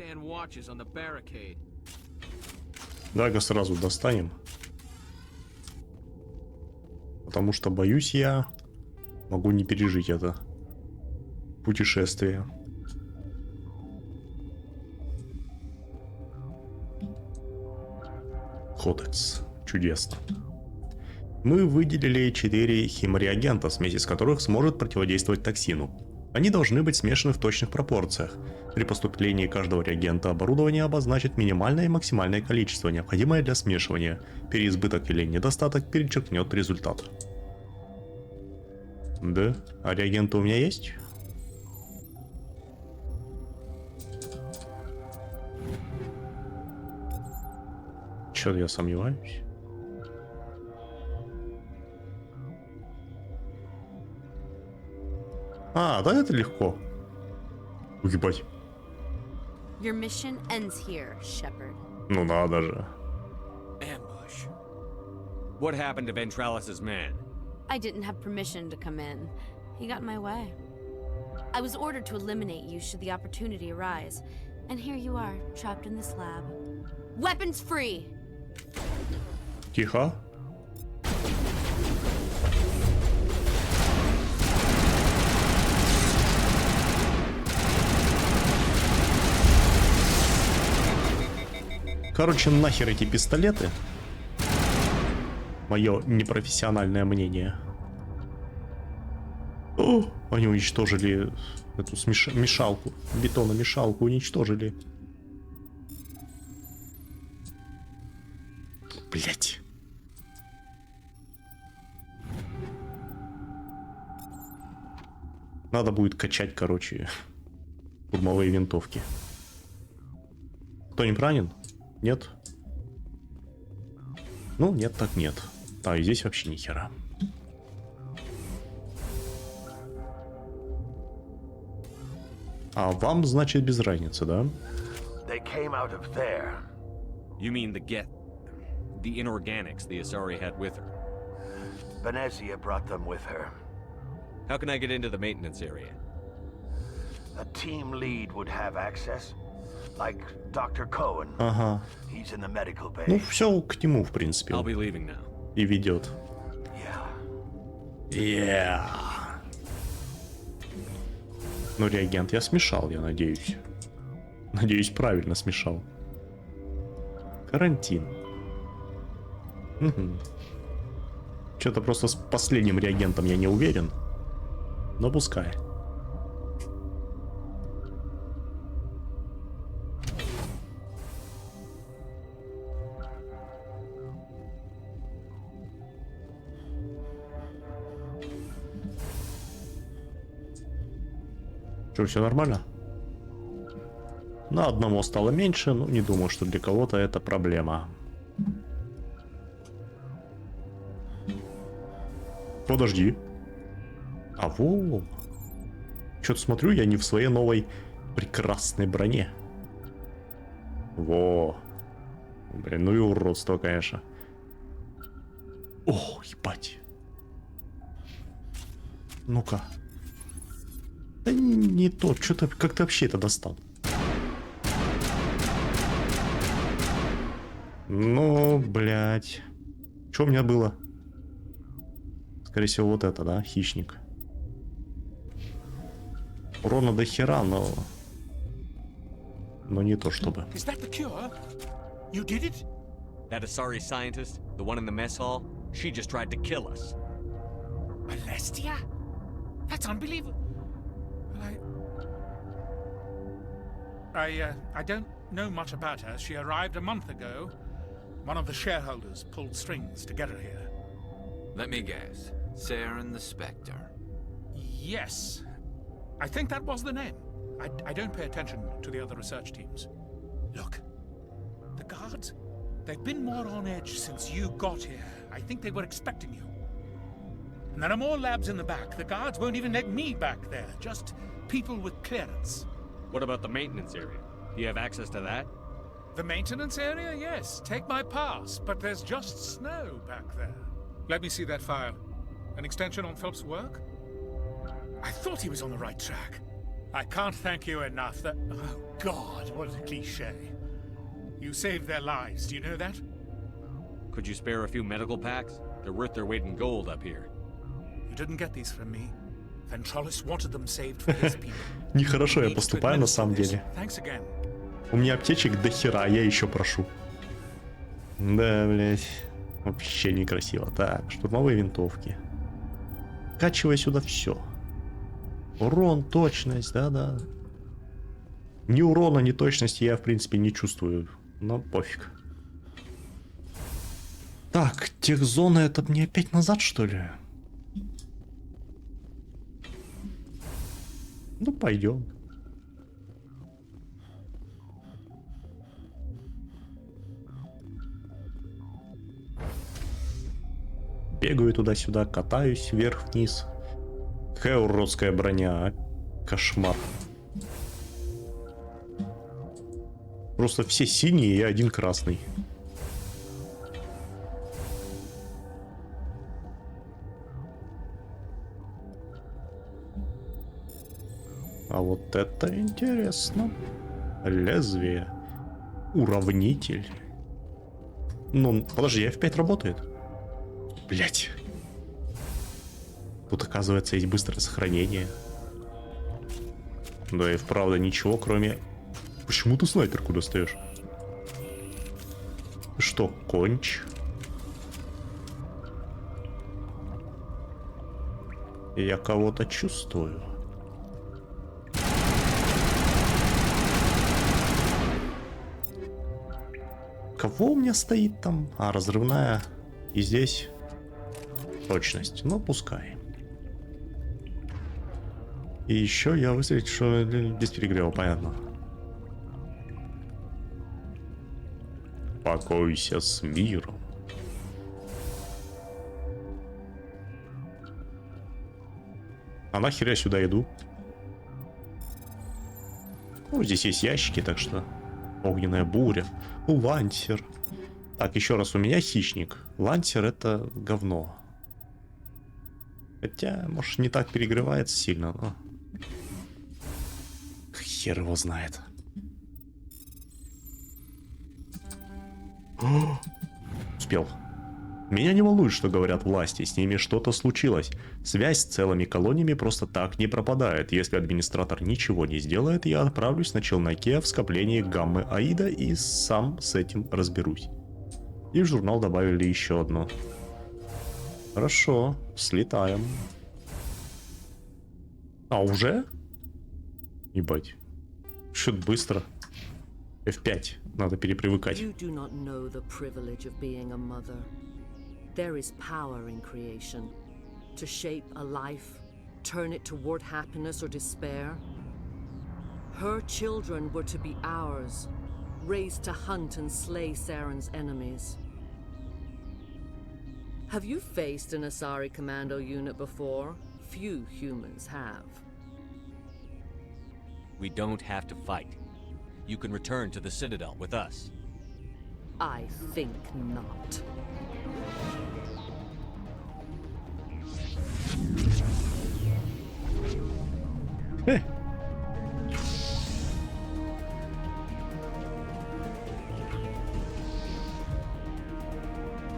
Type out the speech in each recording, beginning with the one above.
stand watches on the barricade. Давай-ка сразу достанем. Потому что, боюсь, я могу не пережить это путешествие. Кодекс. Чудесно. Мы выделили 4 химреагента, смесь из которых сможет противодействовать токсину. Они должны быть смешаны в точных пропорциях. При поступлении каждого реагента оборудование обозначит минимальное и максимальное количество, необходимое для смешивания. Переизбыток или недостаток перечеркнет результат. Да? А реагенты у меня есть? Чё-то я сомневаюсь. А, да это легко. Уебать. Your mission ends here, Shepard. Ну надо же. Ambush. What happened to Ventralis's man? I didn't have permission to come in. He got in my way. I was ordered to eliminate you should the opportunity arise. And here you are, trapped in this lab. Weapons free! Тихо. Короче, нахер эти пистолеты. Мое непрофессиональное мнение. О, они уничтожили эту мешалку. Бетономешалку уничтожили. Блять. Надо будет качать, короче, штурмовые винтовки. Кто-нибудь ранен? Нет? Ну, нет, так нет. А, и здесь вообще ни хера. А вам, значит, без разницы, да? They came out of there. You mean the inorganics the Asari had with her? Venezia brought them with her. How can I get into the maintenance area? A team lead would have access. Like Dr. Cohen. Ага. He's in the medical bay. Ну, все к нему, в принципе. I'll be leaving now. И ведет. Yeah. Ну, реагент я смешал, я надеюсь. Надеюсь, правильно смешал. Карантин. Угу. Что-то просто с последним реагентом я не уверен. Но пускай. Что, все нормально? На одного стало меньше, но не думаю, что для кого-то это проблема. Подожди. А во. Что-то смотрю, я не в своей новой прекрасной броне. Во. Блин, ну и уродство, конечно. О, ебать. Ну-ка. Да не то, что-то как ты вообще это достал? Ну, блядь. Что у меня было? Скорее всего, вот это, да? Хищник. Урона до хера, но не то чтобы. Is that the cure? You did it? That Asari scientist, the one in the mess hall, she just tried to kill us. Alestia? That's unbelievable. I don't know much about her. She arrived a month ago. One of the shareholders pulled strings to get her here. Let me guess. Saren the Spectre. Yes. I think that was the name. I don't pay attention to the other research teams. Look, the guards, they've been more on edge since you got here. I think they were expecting you. And there are more labs in the back. The guards won't even let me back there. Just people with clearance. What about the maintenance area? Do you have access to that? The maintenance area, yes. Take my pass. But there's just snow back there. Let me see that file. An extension on Phelps' work? I thought he was on the right track. I can't thank you enough. That, oh God, what a cliche. You saved their lives, do you know that? Could you spare a few medical packs? They're worth their weight in gold up here. You didn't get these from me. Ventrollis wanted them saved for his people. Нехорошо я поступаю на самом деле. Thanks again. У меня аптечек до хера, а я еще прошу. Да, блять. Вообще некрасиво. Так, штурмовые винтовки. Качивай сюда все. Урон, точность, да-да. Ни урона, ни точности я, в принципе, не чувствую. Но пофиг. Так, техзона это мне опять назад, что ли? Ну, пойдем. Бегаю туда-сюда, катаюсь вверх-вниз. Какая уродская броня, а? Кошмар. Просто все синие и один красный. А вот это интересно. Лезвие. Уравнитель. Ну, подожди, F5 работает? Блять. Тут, оказывается, есть быстрое сохранение. Да и вправду ничего, кроме... Почему ты снайперку достаешь? Что, конч? Я кого-то чувствую. Кого у меня стоит там? А, разрывная. И здесь точность. Ну, пускай. И еще я выстрелить, что без перегрева, понятно. Покойся с миром. А нахер я сюда иду? Ну, здесь есть ящики, так что... Огненная буря. Лансер. Так, еще раз, у меня хищник. Лансер это говно. Хотя, может, не так перегревается сильно, но... Хер его знает. О, успел. Меня не волнует, что говорят власти, с ними что-то случилось. Связь с целыми колониями просто так не пропадает. Если администратор ничего не сделает, я отправлюсь на челноке в скопление гаммы Аида и сам с этим разберусь. И в журнал добавили еще одно. Хорошо, слетаем. А уже? Ебать. Что-то быстро. F5. Надо перепривыкать. There is power in creation. To shape a life, turn it toward happiness or despair. Her children were to be ours, raised to hunt and slay Saren's enemies. Have you faced an Asari commando unit before? Few humans have. We don't have to fight. You can return to the Citadel with us. I think not.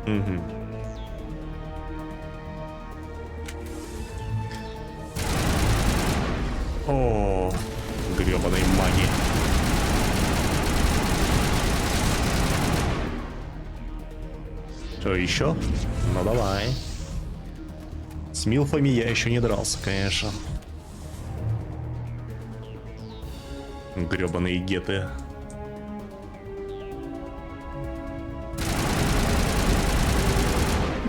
Угу. О, гребаной маги. Что еще? Ну давай. С милфами я еще не дрался, конечно. Гребаные геты.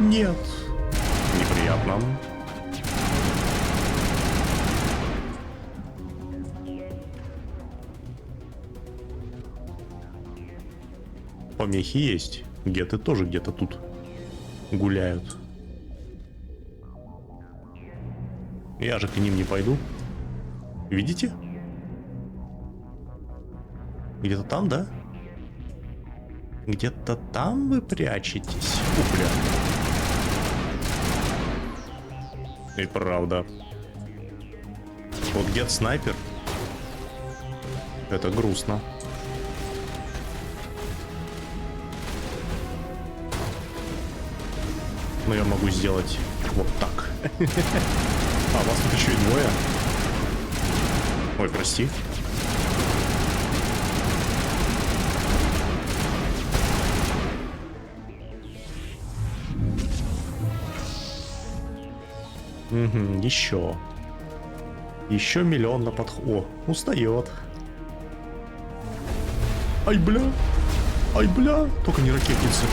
Нет. Неприятно. Помехи есть. Геты тоже где-то тут гуляют. Я же к ним не пойду. Видите? Где-то там, да? Где-то там вы прячетесь. Бля. И правда. Вот где-то снайпер. Это грустно. Но я могу сделать вот так. А, вас тут еще и двое. Ой, прости. Угу, еще. Еще миллион на подход. О, устает. Ай, бля. Ай, бля. Только не ракетницы.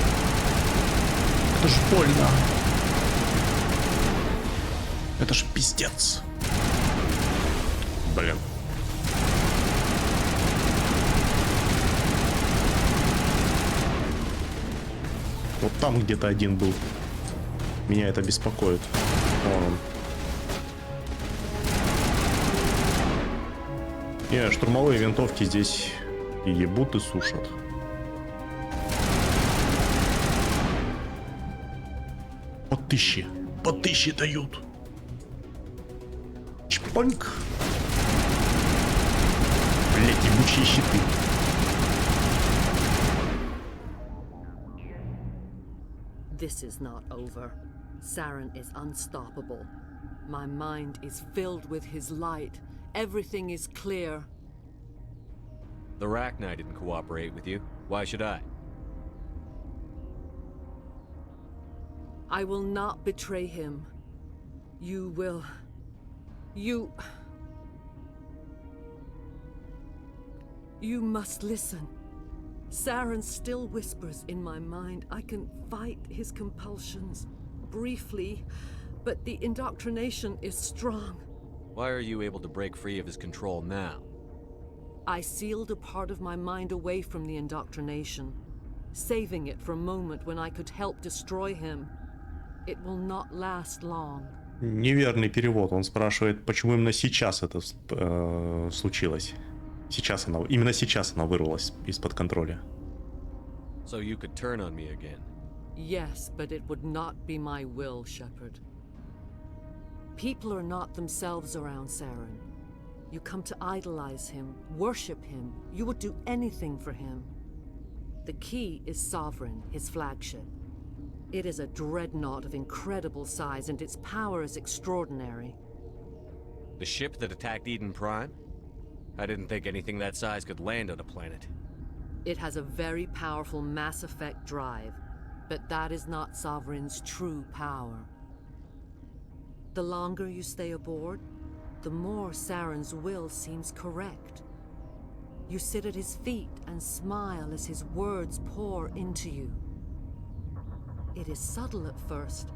Это ж больно. Это ж пиздец. Блин. Вот там где-то один был. Меня это беспокоит. Вон он. Не, штурмовые винтовки здесь и ебут и сушат. По 1000 дают. Чпоньк. Блять, ебучие щиты. This is not over. Saren is unstoppable. My mind is filled with his light. Everything is clear. The Rachni didn't cooperate with you. Why should I? I will not betray him. You will... You must listen. Saren still whispers in my mind. I can fight his compulsions briefly, but the indoctrination is strong. Why are you able to break free of his control now? I sealed a part of my mind away from the indoctrination, saving it for a moment when I could help destroy him. It will not last long. Неверный перевод. Он спрашивает, почему именно сейчас это случилось. Именно сейчас она вырвалась из-под контроля. So you could turn on me again. Yes, but it would not be my will, Shepard. People are not themselves around Saren. You come to idolize him, worship him. You would do anything for him. The key is Sovereign, his flagship. It is a dreadnought of incredible size, and its power is extraordinary. The ship that attacked Eden Prime? I didn't think anything that size could land on a planet. It has a very powerful Mass Effect drive, but that is not Sovereign's true power. The longer you stay aboard, the more Saren's will seems correct. You sit at his feet and smile as his words pour into you. It is subtle at first.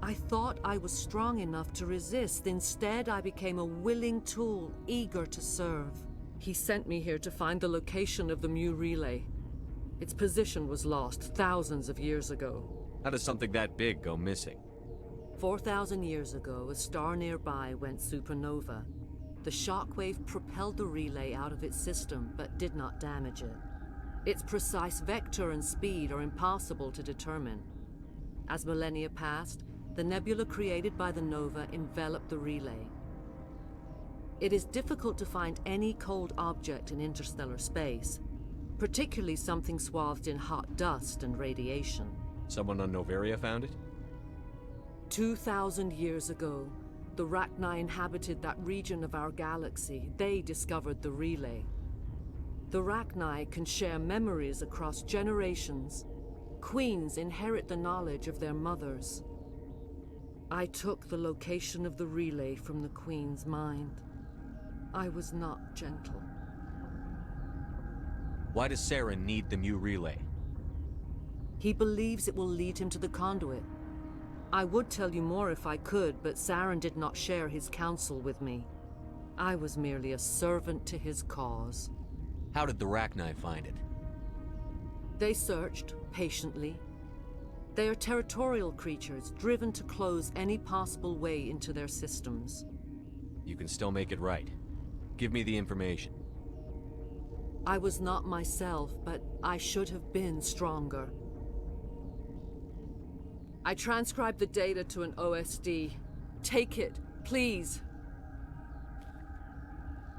I thought I was strong enough to resist. Instead, I became a willing tool, eager to serve. He sent me here to find the location of the Mu relay. Its position was lost thousands of years ago. How does something that big go missing? 4,000 years ago, a star nearby went supernova. The shockwave propelled the relay out of its system, but did not damage it. Its precise vector and speed are impossible to determine. As millennia passed, the nebula created by the nova enveloped the relay. It is difficult to find any cold object in interstellar space, particularly something swathed in hot dust and radiation. Someone on Noveria found it? 2,000 years ago, the Rachni inhabited that region of our galaxy. They discovered the relay. The Rachni can share memories across generations. Queens inherit the knowledge of their mothers. I took the location of the relay from the Queen's mind. I was not gentle. Why does Saren need the Mu relay? He believes it will lead him to the conduit. I would tell you more if I could, but Saren did not share his counsel with me. I was merely a servant to his cause. How did the Rachni find it? They searched, patiently. They are territorial creatures, driven to close any possible way into their systems. You can still make it right. Give me the information. I was not myself, but I should have been stronger. I transcribed the data to an OSD. Take it, please.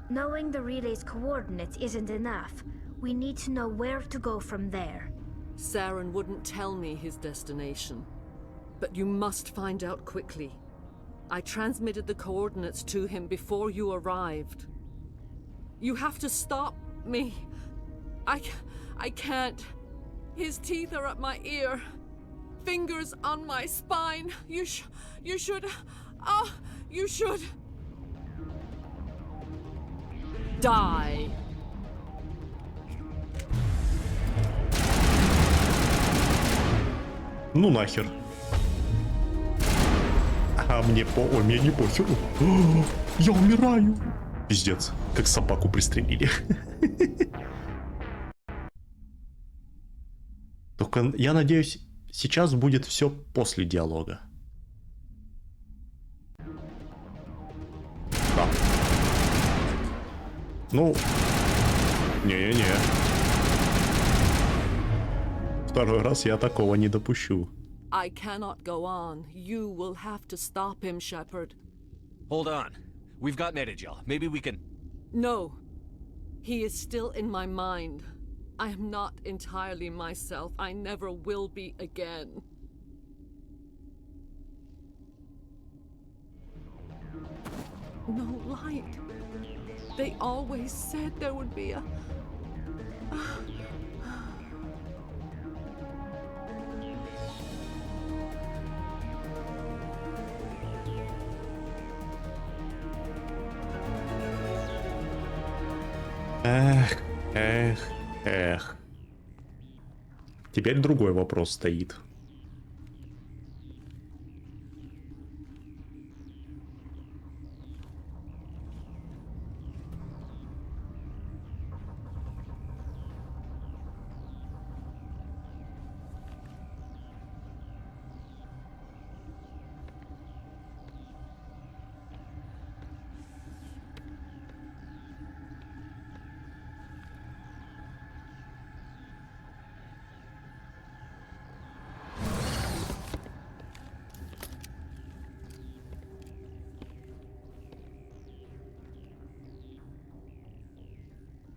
Knowing the relay's coordinates isn't enough. We need to know where to go from there. Saren wouldn't tell me his destination. But you must find out quickly. I transmitted the coordinates to him before you arrived. You have to stop me. I can't. His teeth are at my ear. Fingers on my spine. You should... you should... Die. Ну нахер. А мне мне не похеру. О, я умираю. Пиздец, как собаку пристрелили. Только я надеюсь, сейчас будет все после диалога. Да. Ну, не-не-не. Второй раз я такого не допущу. I cannot go on. You will have to stop him, Shepard. Hold on. We've got Medigel. Maybe we can... No. He is still in my mind. I am not entirely myself. I never will be again. No light. They always said there would be a... Эх. Теперь другой вопрос стоит.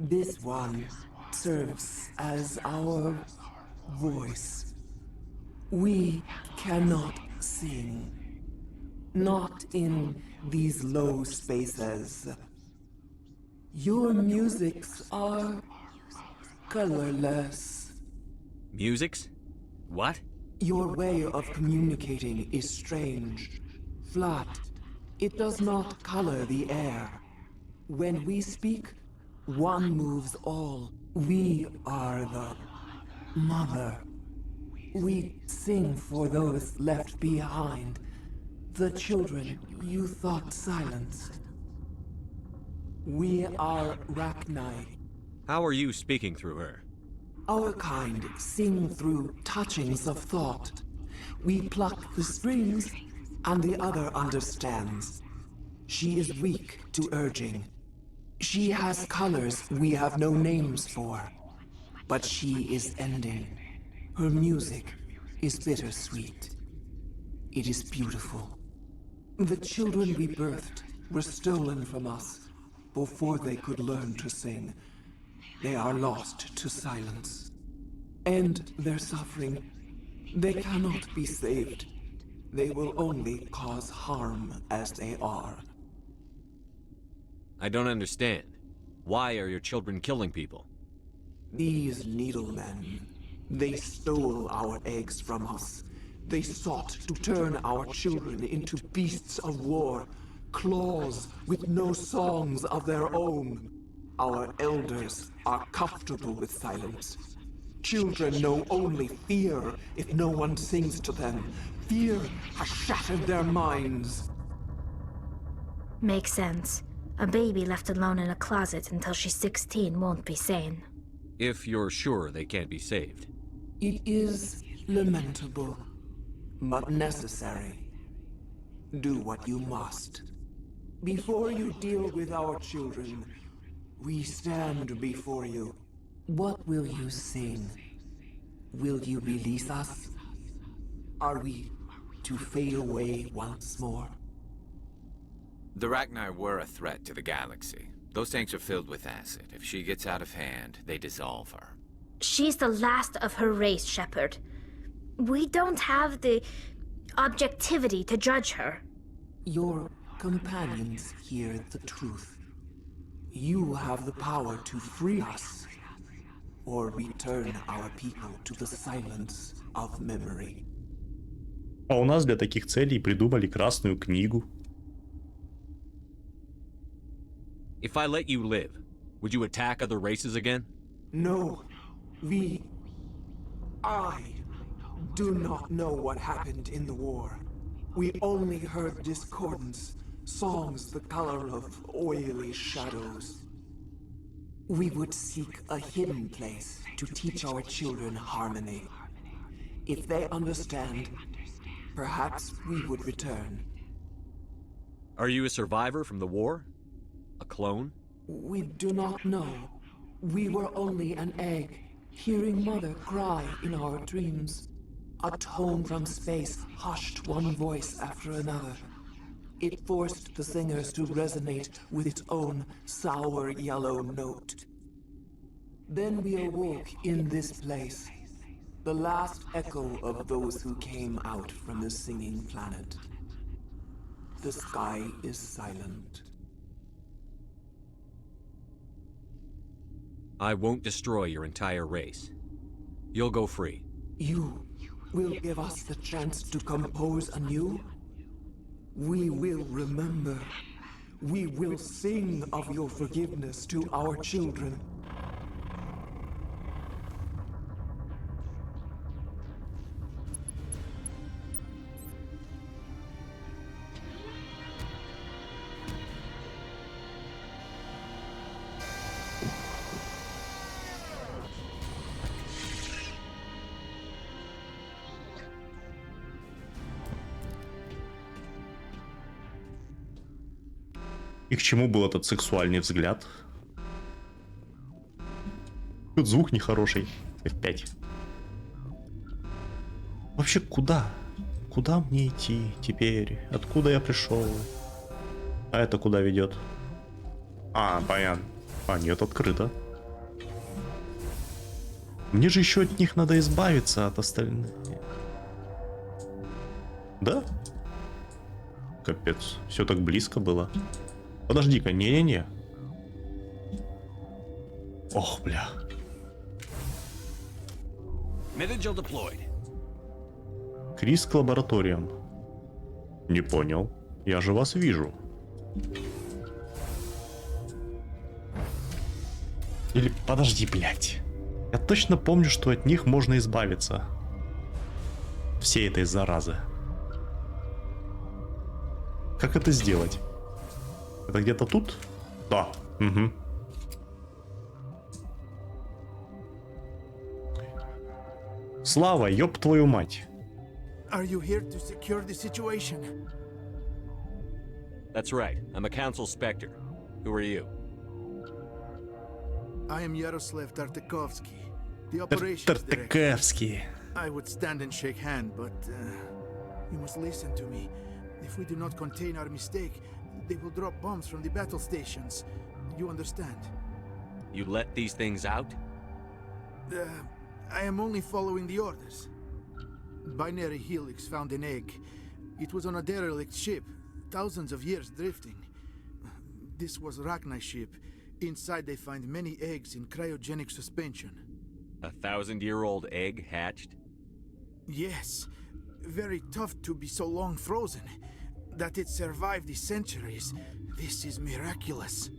This one serves as our voice. We cannot sing. Not in these low spaces. Your musics are colorless. Musics? What? Your way of communicating is strange. Flat. It does not color the air. When we speak, one moves all. We are the mother. We sing for those left behind. The children you thought silenced. We are Rachni. How are you speaking through her? Our kind sing through touchings of thought. We pluck the strings, and the other understands. She is weak to urging. She has colors we have no names for. But she is ending. Her music is bittersweet. It is beautiful. The children we birthed were stolen from us before they could learn to sing. They are lost to silence. And their suffering, they cannot be saved. They will only cause harm as they are. I don't understand. Why are your children killing people? These needlemen, they stole our eggs from us. They sought to turn our children into beasts of war, claws with no songs of their own. Our elders are comfortable with silence. Children know only fear if no one sings to them. Fear has shattered their minds. Makes sense. A baby left alone in a closet until she's 16 won't be sane. If you're sure they can't be saved. It is lamentable, but necessary. Do what you must. Before you deal with our children, we stand before you. What will you sing? Will you release us? Are we to fade away once more? The Rachni were a threat to the galaxy. Those tanks are filled with acid. If she gets out of hand, they dissolve her. She's the last of her race, Shepard. We don't have the objectivity to judge her. Your companions hear the truth. You have the power to free us, or return our people to the silence of memory. А у нас для таких целей придумали Красную книгу. If I let you live, would you attack other races again? No, I do not know what happened in the war. We only heard discordance, songs the color of oily shadows. We would seek a hidden place to teach our children harmony. If they understand, perhaps we would return. Are you a survivor from the war? A clone? We do not know. We were only an egg, hearing Mother cry in our dreams. A tone from space hushed one voice after another. It forced the singers to resonate with its own sour yellow note. Then we awoke in this place, the last echo of those who came out from the singing planet. The sky is silent. I won't destroy your entire race. You'll go free. You will give us the chance to compose anew? We will remember. We will sing of your forgiveness to our children. И к чему был этот сексуальный взгляд? Тут звук нехороший. F5. Вообще куда? Куда мне идти теперь? Откуда я пришел? А это куда ведет? А, понятно. А, нет, открыто. Мне же еще от них надо избавиться, от остальных. Да? Капец, все так близко было. Подожди-ка, не-не-не. Ох, бля. Metagel deployed. Крис к лабораториям. Не понял. Я же вас вижу. Или подожди, блядь. Я точно помню, что от них можно избавиться. Всей этой заразы. Как это сделать? Это где-то тут? Да. Угу. Слава, ёб твою мать. Are you here to secure the situation? That's right. I'm a council specter. Who are you? I am Yaroslav Tartakovsky, the operations director. Tartakovsky. I would stand and shake hand, but you must listen to me. If we do not contain our mistake, they will drop bombs from the battle stations. You understand? You let these things out? I am only following the orders. Binary Helix found an egg. It was on a derelict ship, thousands of years drifting. This was Rachni's ship. Inside they find many eggs in cryogenic suspension. 1,000-year-old egg hatched? Yes. Very tough to be so long frozen. That it survived the centuries. This is miraculous.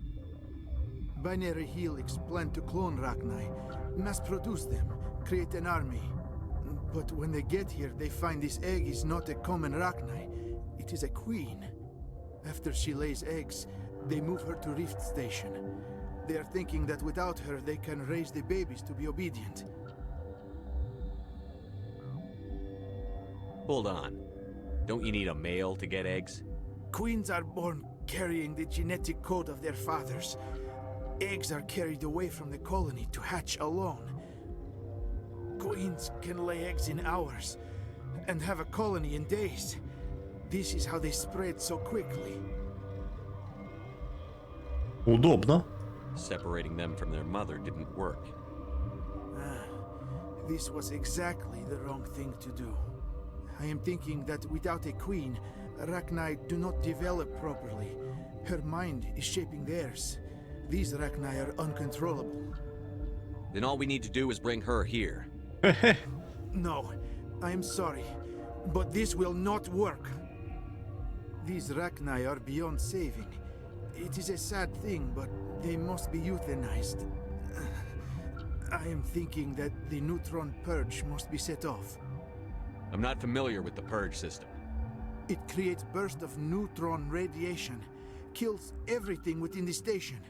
Binary Helix planned to clone Rachni, mass-produce them, create an army. But when they get here, they find this egg is not a common Rachni. It is a queen. After she lays eggs, they move her to Rift Station. They are thinking that without her, they can raise the babies to be obedient. Hold on. Don't you need a male to get eggs? Queens are born carrying the genetic code of their fathers. Eggs are carried away from the colony to hatch alone. Queens can lay eggs in hours and have a colony in days. This is how they spread so quickly. Удобно. Separating them from their mother didn't work. This was exactly the wrong thing to do. I am thinking that without a queen, Rachni do not develop properly. Her mind is shaping theirs. These Rachni are uncontrollable. Then all we need to do is bring her here. No, I am sorry, but this will not work. These Rachni are beyond saving. It is a sad thing, but they must be euthanized. I am thinking that the neutron purge must be set off. I'm not familiar with the purge system. It creates bursts of neutron radiation, kills everything within the station.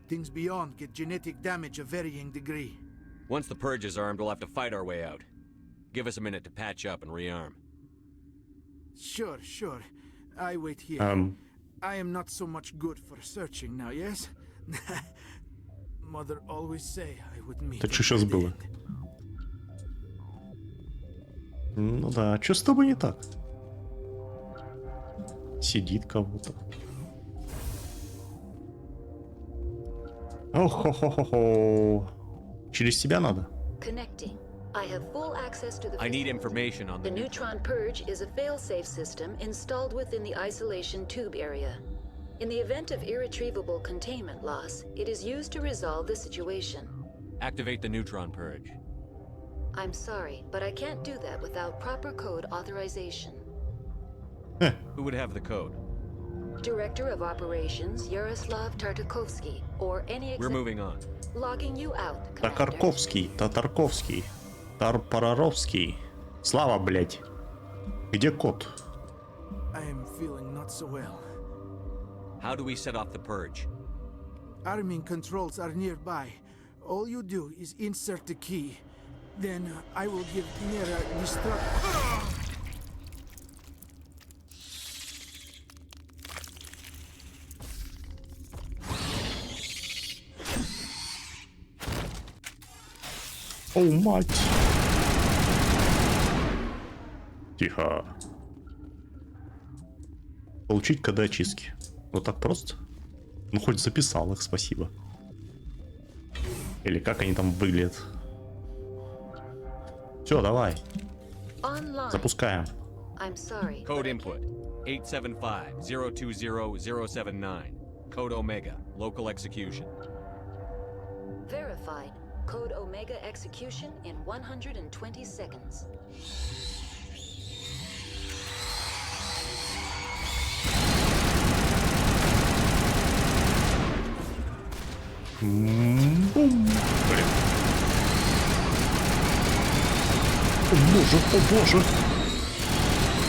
Things beyond get genetic damage of varying degree. Once the purge is armed, we'll have to fight our way out. Give us a minute to patch up and rearm. Sure. I wait here. I am not so much good for searching now, yes? Mother always say I would meet. Это что сейчас было? Ну да, что с тобой не так? Сидит кого-то. Ох-хо-хо-хо-хо. Через тебя надо? Connecting. I have full access to the I need facility. information on The neutron purge is a fail-safe system installed within the isolation tube area. In the event of irretrievable containment loss, it is used to resolve the situation. Activate the neutron purge. I'm sorry, but I can't do that without proper code authorization. Who would have the code? Director of Operations Yaroslav Tartakovsky, or any We're moving on. Logging you out, Commander. Татарковский, Тарпараровский. Слава, блять. Где кот? I am feeling not so well. How do we set off the purge? Arming controls are nearby. All you do is insert the key. Then I will give Mira destruct. О, мать. Тихо. Получить коды очистки. Вот так просто? Ну, хоть записал их, спасибо. Или как они там выглядят. Все, давай. Запускаем. Code input 875-020-079. Code Omega. Local execution. Verified. Code Omega execution in 120 seconds. Бум. Блин. О боже.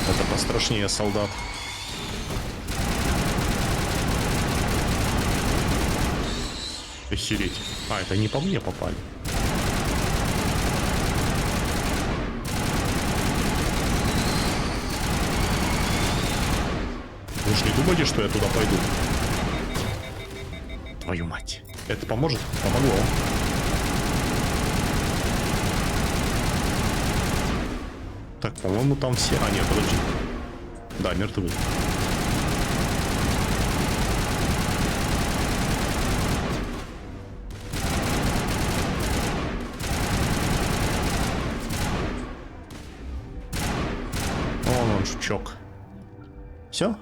Это пострашнее солдат. Охереть. А, это не по мне попали. Вы же не думали, что я туда пойду? Твою мать. Это поможет? Помогло. Так, по-моему, там все... А, нет, подожди. Да, мертвы. Вон он, жучок. Все?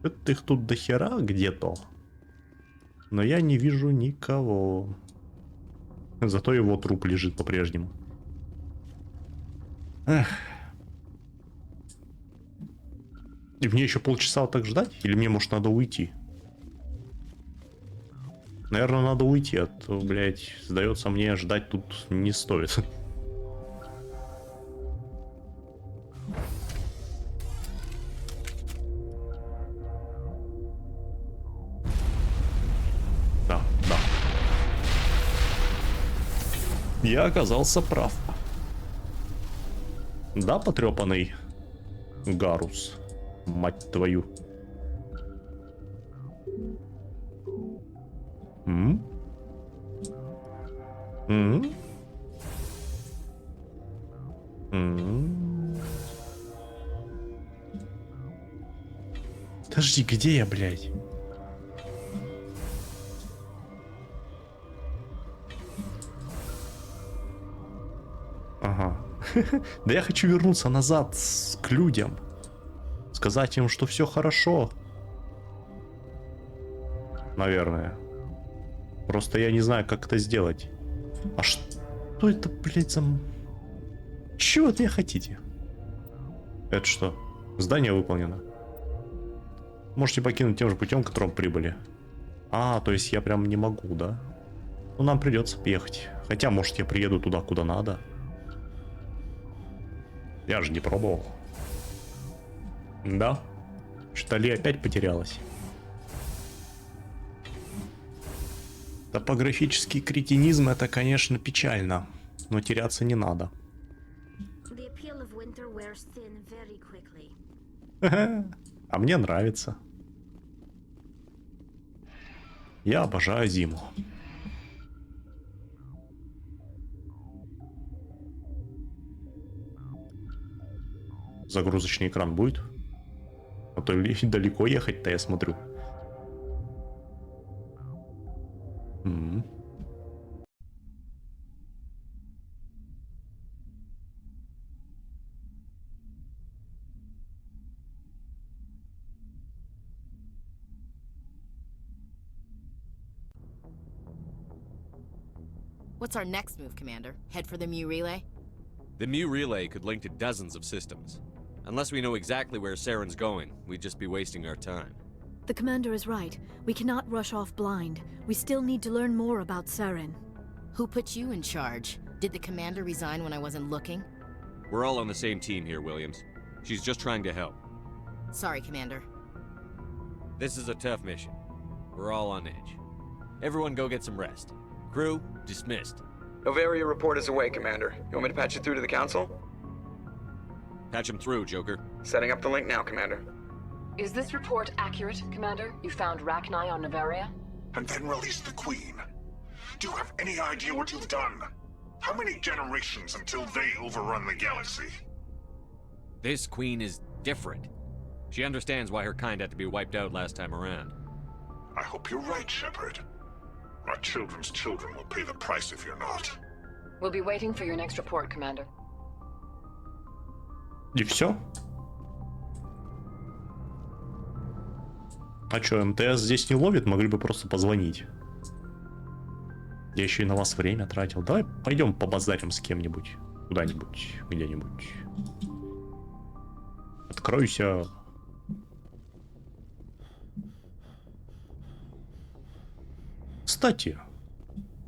Это их тут до хера где-то. Но я не вижу никого. Зато его труп лежит по-прежнему. Эх. И мне еще полчаса вот так ждать? Или мне, может, надо уйти? Наверное, надо уйти, а то, блядь, сдается мне, ждать тут не стоит. Да. Я оказался прав. Да, потрепанный Гарус, мать твою. Подожди, где я, блядь? Ага. Да я хочу вернуться назад к людям. Сказать им, что все хорошо. Наверное. Просто я не знаю, как это сделать. А что это, блядь, за... Чего от меня хотите? Это что? Здание выполнено. Можете покинуть тем же путем, которым прибыли. А, то есть я прям не могу, да? Ну, нам придется ехать. Хотя, может, я приеду туда, куда надо. Я же не пробовал. Да? Что ли опять потерялась? Топографический кретинизм — это, конечно, печально. Но теряться не надо. The appeal of winter wears thin very quickly. А мне нравится. Я обожаю зиму. Загрузочный экран будет? А то далеко ехать-то, я смотрю. What's our next move, Commander? Head for the Mu Relay? The Mu Relay could link to dozens of systems. Unless we know exactly where Saren's going, we'd just be wasting our time. The Commander is right. We cannot rush off blind. We still need to learn more about Saren. Who put you in charge? Did the Commander resign when I wasn't looking? We're all on the same team here, Williams. She's just trying to help. Sorry, Commander. This is a tough mission. We're all on edge. Everyone go get some rest. Crew, dismissed. Novaria report is away, Commander. You want me to patch you through to the Council? Patch him through, Joker. Setting up the link now, Commander. Is this report accurate, Commander? You found Rachni on Novaria? And then released the Queen. Do you have any idea what you've done? How many generations until they overrun the galaxy? This Queen is different. She understands why her kind had to be wiped out last time around. I hope you're right, Shepard. My children's children will pay the price if you're not. We'll be waiting for your next report, Commander. И все? А что, МТС здесь не ловит? Могли бы просто позвонить. Я еще и на вас время тратил. Давай пойдем побазарим с кем-нибудь. Куда-нибудь, где-нибудь. Откройся. Кстати,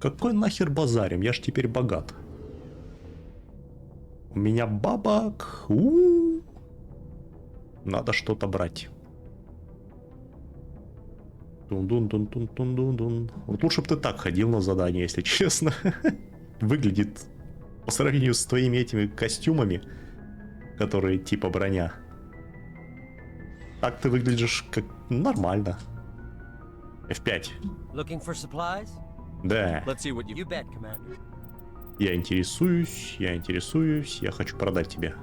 какой нахер базарим? Я ж теперь богат. У меня бабок. Надо что-то брать. Тун-дун-дун-тун-тун-дун-дун. Вот лучше бы ты так ходил на задание, если честно. Выглядит по сравнению с твоими этими костюмами, которые типа броня. Так ты выглядишь как нормально. F5. Looking for supplies? Да. Let's see what you bet, Commander. Я интересуюсь, я хочу продать тебе.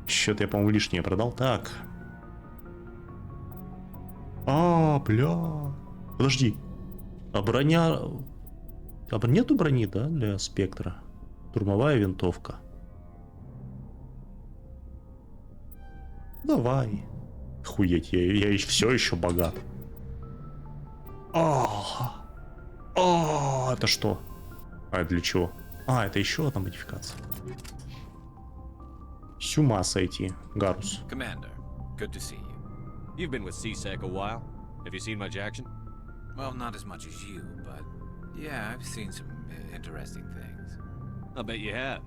Что-то я, по-моему, лишнее продал. Так. А, бля. Подожди. А броня... А нету брони, да, для спектра? Штурмовая винтовка. Давай. Охуеть, я все еще богат. Это что? А для чего? А, это еще одна модификация. С ума сойти, Гарус. Commander, good to see you. You've been with CSEC a while. Have you seen much action? Well, not as much as you, but yeah, I've seen some interesting things. I'll bet you have.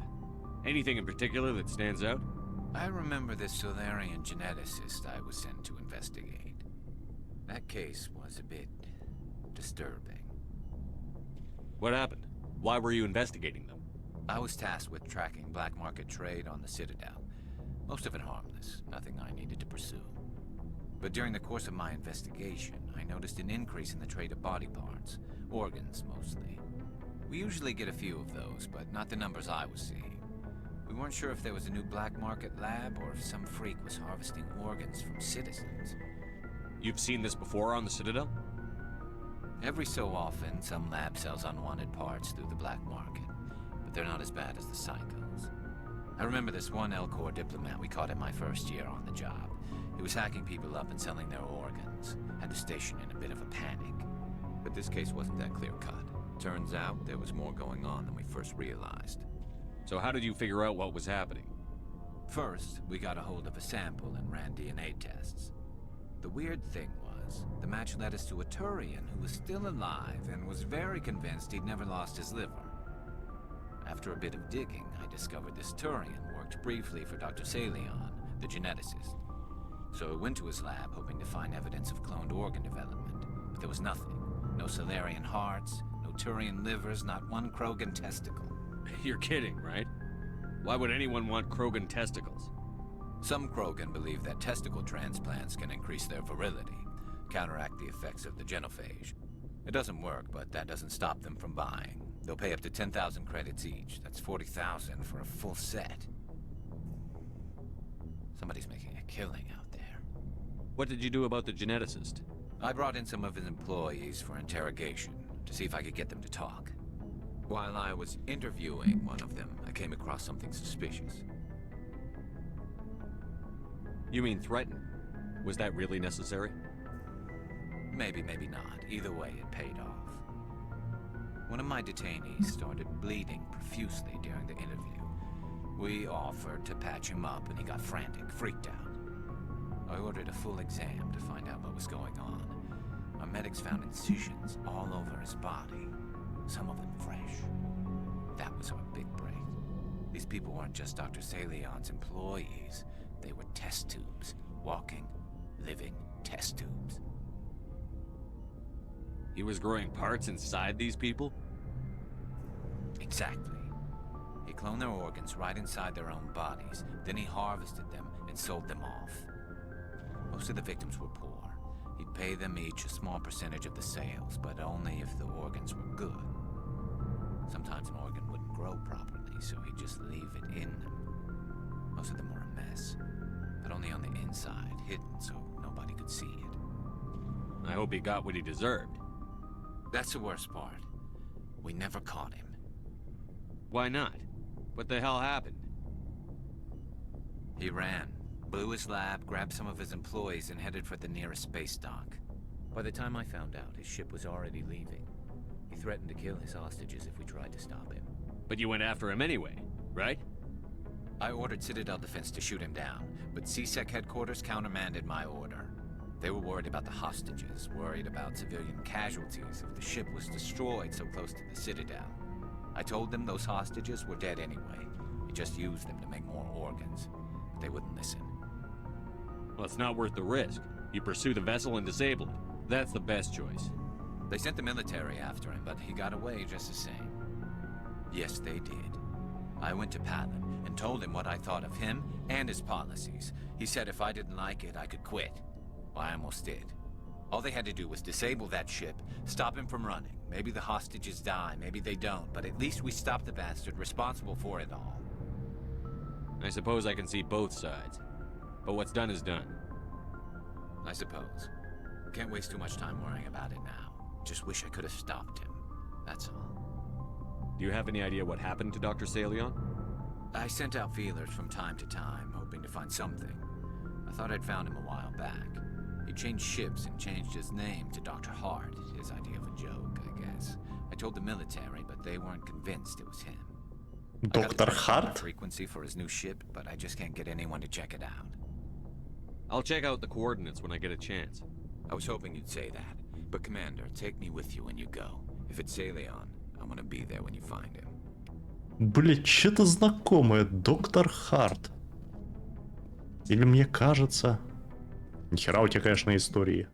Anything in particular that stands out? I remember this Solarian geneticist I was sent to investigate. That case was a bit disturbing. What happened? Why were you investigating them? I was tasked with tracking black market trade on the Citadel. Most of it harmless, nothing I needed to pursue. But during the course of my investigation, I noticed an increase in the trade of body parts, organs mostly. We usually get a few of those, but not the numbers I was seeing. We weren't sure if there was a new black market lab or if some freak was harvesting organs from citizens. You've seen this before on the Citadel? Every so often, some lab sells unwanted parts through the black market, but they're not as bad as the psychos. I remember this one L-Corps diplomat we caught in my first year on the job. He was hacking people up and selling their organs. Had to station in a bit of a panic. But this case wasn't that clear-cut. Turns out there was more going on than we first realized. So how did you figure out what was happening? First, we got a hold of a sample and ran DNA tests. The weird thing was, the match led us to a Turian who was still alive and was very convinced he'd never lost his liver. After a bit of digging, I discovered this Turian worked briefly for Dr. Salion, the geneticist. So I went to his lab hoping to find evidence of cloned organ development, but there was nothing. No Salarian hearts, no Turian livers, not one Krogan testicle. You're kidding, right? Why would anyone want Krogan testicles? Some Krogan believe that testicle transplants can increase their virility, counteract the effects of the genophage. It doesn't work, but that doesn't stop them from buying. They'll pay up to 10,000 credits each. That's 40,000 for a full set. Somebody's making a killing out there. What did you do about the geneticist? I brought in some of his employees for interrogation, to see if I could get them to talk. While I was interviewing one of them, I came across something suspicious. You mean threaten? Was that really necessary? Maybe, maybe not. Either way, it paid off. One of my detainees started bleeding profusely during the interview. We offered to patch him up and he got frantic, freaked out. I ordered a full exam to find out what was going on. Our medics found incisions all over his body, some of them fresh. That was our big break. These people weren't just Dr. Salion's employees. They were test tubes. Walking, living test tubes. He was growing parts inside these people? Exactly. He cloned their organs right inside their own bodies. Then he harvested them and sold them off. Most of the victims were poor. He'd pay them each a small percentage of the sales, but only if the organs were good. Sometimes an organ wouldn't grow properly, so he'd just leave it in them. Most of them were a mess, but only on the inside, hidden so nobody could see it. I hope he got what he deserved. That's the worst part. We never caught him. Why not? What the hell happened? He ran, blew his lab, grabbed some of his employees, and headed for the nearest space dock. By the time I found out, his ship was already leaving. He threatened to kill his hostages if we tried to stop him. But you went after him anyway, right? I ordered Citadel Defense to shoot him down, but CSEC headquarters countermanded my order. They were worried about the hostages, worried about civilian casualties if the ship was destroyed so close to the Citadel. I told them those hostages were dead anyway. We just used them to make more organs, but they wouldn't listen. Well, it's not worth the risk. You pursue the vessel and disable it. That's the best choice. They sent the military after him, but he got away just the same. Yes, they did. I went to Palin and told him what I thought of him and his policies. He said if I didn't like it, I could quit. Well, I almost did. All they had to do was disable that ship, stop him from running. Maybe the hostages die, maybe they don't, but at least we stopped the bastard responsible for it all. I suppose I can see both sides. But what's done is done. I suppose. Can't waste too much time worrying about it now. Just wish I could have stopped him. That's all. Do you have any idea what happened to Dr. Salion? I sent out feelers from time to time, hoping to find something. I thought I'd found him a while back. He changed ships and changed his name to Dr. Hart, his idea of a joke, I guess. I told the military, but they weren't convinced it was him. Dr. Hart? Frequency for his new ship, but I just can't get anyone to check it out. I'll check out the coordinates when I get a chance. I was hoping you'd say that. But Commander, take me with you when you go. If it's Salion, I want to be there when you find him. Блять, что-то знакомое. Доктор Харт. Или мне кажется... Нихера у тебя, конечно, истории.